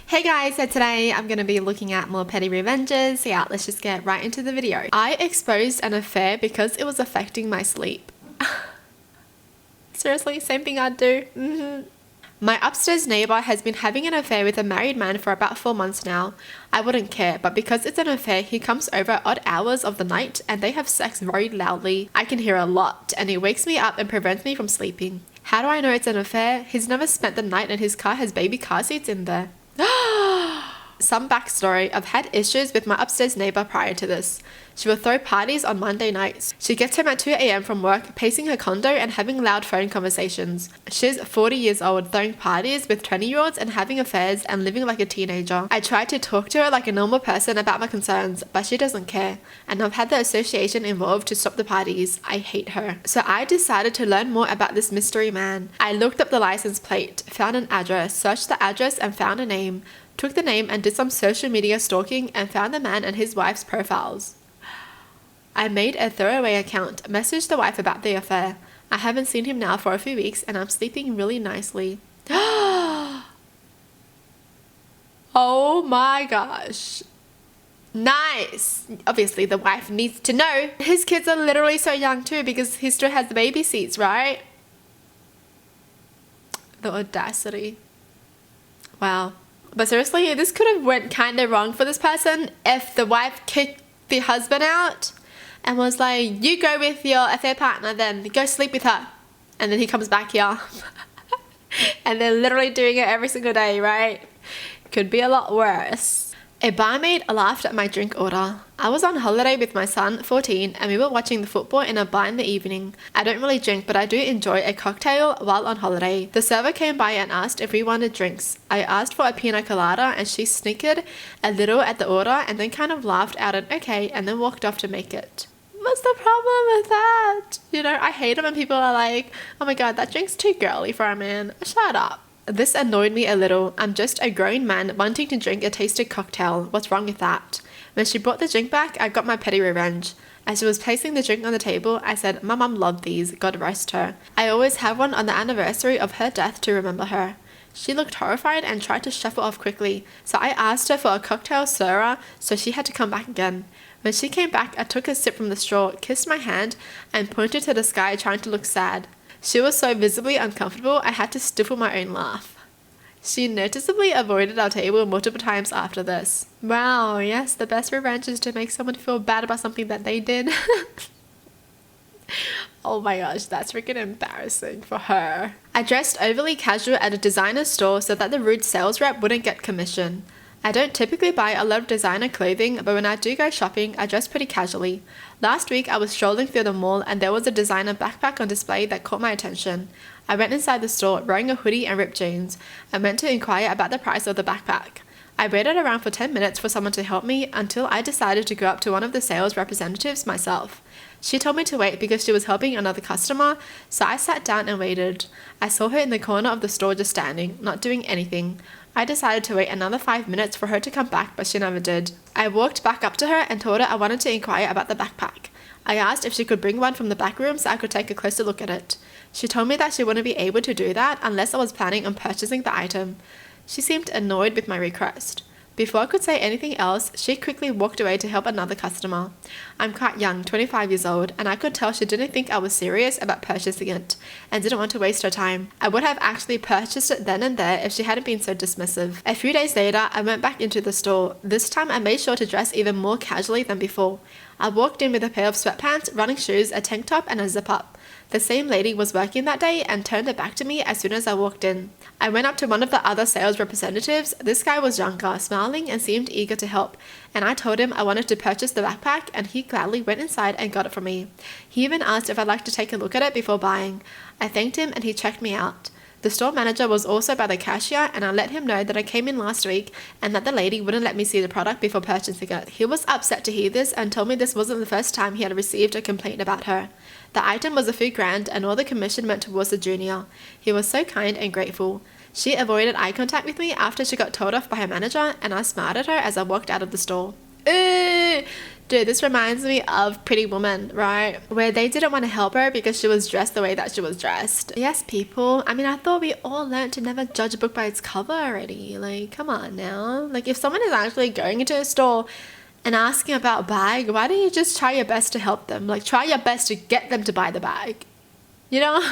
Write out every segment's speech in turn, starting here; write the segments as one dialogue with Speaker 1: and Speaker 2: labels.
Speaker 1: Hey guys, so today I'm going to be looking at more petty revenges. So yeah, let's just get right into the video. I exposed an affair because it was affecting my sleep. Seriously, same thing I'd do. My upstairs neighbor has been having an affair with a married man for about 4 months now. I wouldn't care, but because it's an affair, he comes over at odd hours of the night and they have sex very loudly. I can hear a lot and it wakes me up and prevents me from sleeping. How do I know it's an affair? He's never spent the night and his car has baby car seats in there. Some backstory: I've had issues with my upstairs neighbor prior to this. She will throw parties on Monday nights. She gets home at 2 a.m. from work, pacing her condo and having loud phone conversations. She's 40 years old, throwing parties with 20-year-olds and having affairs and living like a teenager. I tried to talk to her like a normal person about my concerns, but she doesn't care. And I've had the association involved to stop the parties. I hate her. So I decided to learn more about this mystery man. I looked up the license plate, found an address, searched the address and found a name. Took the name and did some social media stalking and found the man and his wife's profiles. I made a throwaway account, messaged the wife about the affair. I haven't seen him now for a few weeks and I'm sleeping really nicely. Oh my gosh. Nice. Obviously the wife needs to know. His kids are literally so young too because he still has the baby seats, right? The audacity. Wow. But seriously, this could have went kind of wrong for this person if the wife kicked the husband out and was like, you go with your affair partner, then go sleep with her. And then he comes back here. And they're literally doing it every single day, right? Could be a lot worse. A barmaid laughed at my drink order. I was on holiday with my son, 14, and we were watching the football in a bar in the evening. I don't really drink, but I do enjoy a cocktail while on holiday. The server came by and asked if we wanted drinks. I asked for a pina colada and she snickered a little at the order and then kind of laughed out an okay and then walked off to make it. What's the problem with that? You know, I hate it when people are like, oh my god, that drink's too girly for a man. Shut up. This annoyed me a little. I'm just a grown man wanting to drink a tasty cocktail. What's wrong with that? When she brought the drink back, I got my petty revenge. As she was placing the drink on the table, I said, my mum loved these, God rest her. I always have one on the anniversary of her death to remember her. She looked horrified and tried to shuffle off quickly, so I asked her for a cocktail stirrer, so she had to come back again. When she came back, I took a sip from the straw, kissed my hand, and pointed to the sky trying to look sad. She was so visibly uncomfortable, I had to stifle my own laugh. She noticeably avoided our table multiple times after this. Wow, yes, the best revenge is to make someone feel bad about something that they did. Oh my gosh, that's freaking embarrassing for her. I dressed overly casual at a designer store so that the rude sales rep wouldn't get commission. I don't typically buy a lot of designer clothing, but when I do go shopping, I dress pretty casually. Last week, I was strolling through the mall and there was a designer backpack on display that caught my attention. I went inside the store wearing a hoodie and ripped jeans. I went to inquire about the price of the backpack. I waited around for 10 minutes for someone to help me until I decided to go up to one of the sales representatives myself. She told me to wait because she was helping another customer, so I sat down and waited. I saw her in the corner of the store just standing, not doing anything. I decided to wait another 5 minutes for her to come back, but she never did. I walked back up to her and told her I wanted to inquire about the backpack. I asked if she could bring one from the back room so I could take a closer look at it. She told me that she wouldn't be able to do that unless I was planning on purchasing the item. She seemed annoyed with my request. Before I could say anything else, she quickly walked away to help another customer. I'm quite young, 25 years old, and I could tell she didn't think I was serious about purchasing it and didn't want to waste her time. I would have actually purchased it then and there if she hadn't been so dismissive. A few days later, I went back into the store. This time I made sure to dress even more casually than before. I walked in with a pair of sweatpants, running shoes, a tank top, and a zip-up. The same lady was working that day and turned her back to me as soon as I walked in. I went up to one of the other sales representatives. This guy was younger, smiling, and seemed eager to help, and I told him I wanted to purchase the backpack and he gladly went inside and got it for me. He even asked if I'd like to take a look at it before buying. I thanked him and he checked me out. The store manager was also by the cashier and I let him know that I came in last week and that the lady wouldn't let me see the product before purchasing it. He was upset to hear this and told me this wasn't the first time he had received a complaint about her. The item was a few grand and all the commission went towards the junior. He was so kind and grateful. She avoided eye contact with me after she got told off by her manager and I smiled at her as I walked out of the store. Dude, this reminds me of Pretty Woman, right? Where they didn't want to help her because she was dressed the way that she was dressed. Yes, people. I mean, I thought we all learned to never judge a book by its cover already. Like, come on now. Like, if someone is actually going into a store and asking about a bag, why don't you just try your best to help them? Like, try your best to get them to buy the bag. You know?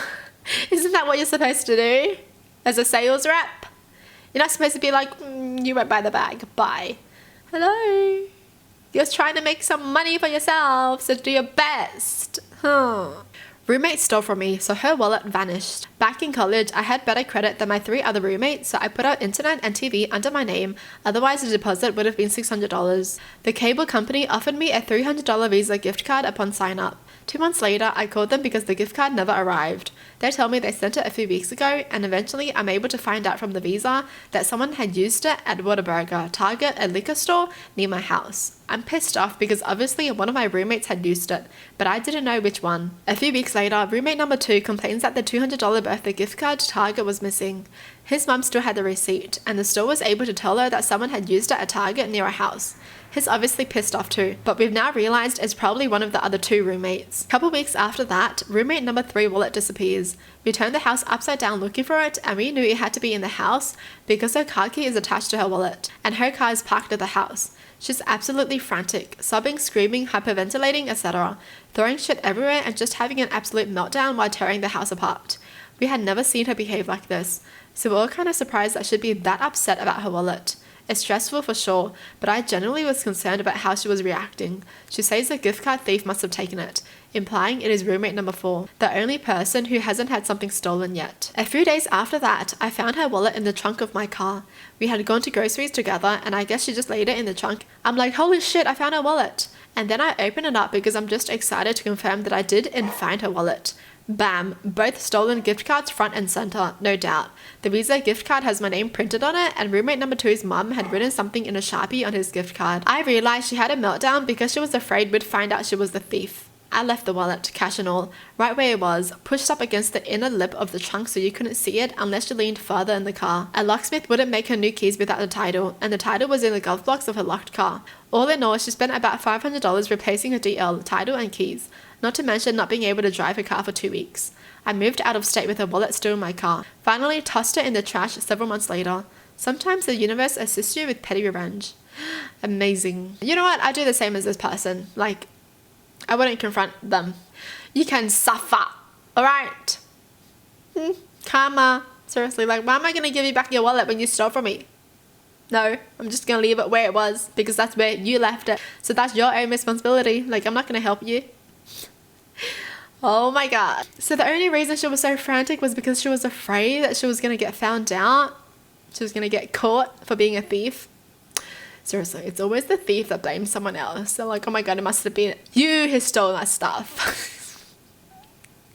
Speaker 1: Isn't that what you're supposed to do as a sales rep? You're not supposed to be like, you won't buy the bag. Bye. Hello? You're trying to make some money for yourself, so do your best. Roommate stole from me, so her wallet vanished. Back in college, I had better credit than my 3 other roommates, so I put out internet and TV under my name, otherwise the deposit would have been $600. The cable company offered me a $300 Visa gift card upon sign up. 2 months later, I called them because the gift card never arrived. They told me they sent it a few weeks ago, and eventually I'm able to find out from the Visa that someone had used it at Whataburger, Target, a liquor store near my house. I'm pissed off because obviously one of my roommates had used it, but I didn't know which one. A few weeks later, roommate number 2 complains that the $200 birthday gift card to Target was missing. His mum still had the receipt, and the store was able to tell her that someone had used it at Target near our house. He's obviously pissed off too, but we've now realized it's probably one of the other 2 roommates. Couple weeks after that, roommate number 3 wallet disappears. We turned the house upside down looking for it, and we knew it had to be in the house because her car key is attached to her wallet, and her car is parked at the house. She's absolutely frantic, sobbing, screaming, hyperventilating, etc., throwing shit everywhere and just having an absolute meltdown while tearing the house apart. We had never seen her behave like this, so we're all kind of surprised that she'd be that upset about her wallet. It's stressful for sure, but I genuinely was concerned about how she was reacting. She says the gift card thief must have taken it, implying it is roommate number 4, the only person who hasn't had something stolen yet. A few days after that, I found her wallet in the trunk of my car. We had gone to groceries together, and I guess she just laid it in the trunk. I'm like, holy shit, I found her wallet. And then I open it up because I'm just excited to confirm that I did find her wallet. Bam, both stolen gift cards front and center, no doubt. The Visa gift card has my name printed on it, and roommate number 2's mum had written something in a Sharpie on his gift card. I realized she had a meltdown because she was afraid we'd find out she was the thief. I left the wallet, cash and all, right where it was, pushed up against the inner lip of the trunk so you couldn't see it unless you leaned further in the car. A locksmith wouldn't make her new keys without the title, and the title was in the glove box of her locked car. All in all, she spent about $500 replacing her DL, title and keys, not to mention not being able to drive her car for 2 weeks. I moved out of state with her wallet still in my car, finally tossed it in the trash several months later. Sometimes the universe assists you with petty revenge. Amazing. You know what? I do the same as this person. Like, I wouldn't confront them. You can suffer, alright? Karma. Seriously, like, why am I going to give you back your wallet when you stole from me? No, I'm just going to leave it where it was because that's where you left it. So that's your own responsibility. Like, I'm not going to help you. Oh my god. So the only reason she was so frantic was because she was afraid that she was going to get found out. She was going to get caught for being a thief. Seriously, it's always the thief that blames someone else. They're like, oh my god, it must have been you who stole that stuff.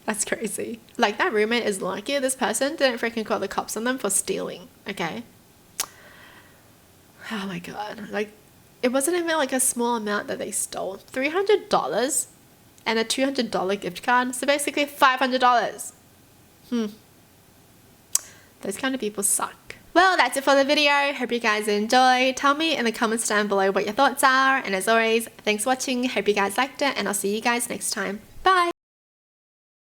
Speaker 1: That's crazy. Like, that roommate is lucky this person didn't freaking call the cops on them for stealing, okay? Oh my god. Like, it wasn't even like a small amount that they stole. $300 and a $200 gift card. So basically $500. Those kind of people suck. Well, that's it for the video. Hope you guys enjoyed. Tell me in the comments down below what your thoughts are. And as always, thanks for watching. Hope you guys liked it. And I'll see you guys next time. Bye.